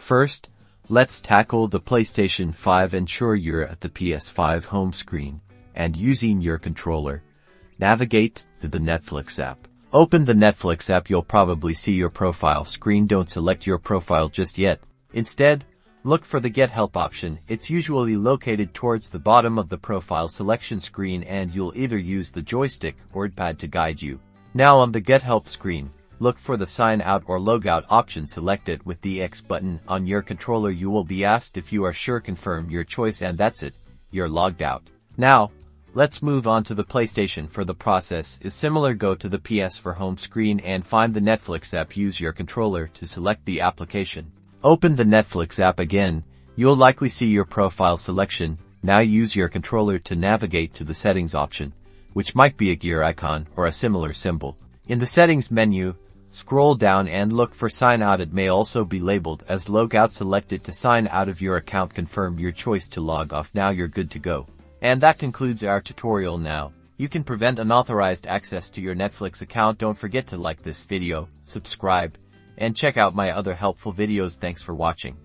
First, let's tackle the PlayStation 5. Ensure you're at the PS5 home screen, and using your controller, navigate to the Netlifx app. Open the Netlifx app. You'll probably see your profile screen. Don't select your profile just yet. Instead, look for the Get Help option. It's usually located towards the bottom of the profile selection screen, and you'll either use the joystick or pad to guide you. Now on the Get Help screen, look for the Sign Out or Logout option. Select it with the X button on your controller. You will be asked if you are sure. Confirm your choice, and that's it. You're logged out. Now, let's move on to the PlayStation. For the process is similar. Go to the PS4 home screen and find the Netlifx app. Use your controller to select the application. Open the Netlifx app again. You'll likely see your profile selection. Now use your controller to navigate to the settings option, which might be a gear icon or a similar symbol. In the settings menu, scroll down and look for Sign Out. It may also be labeled as Logout. Select it to sign out of your account. Confirm your choice to log off. Now you're good to go. And that concludes our tutorial. Now, you can prevent unauthorized access to your Netlifx account. Don't forget to like this video, subscribe, and check out my other helpful videos. Thanks for watching.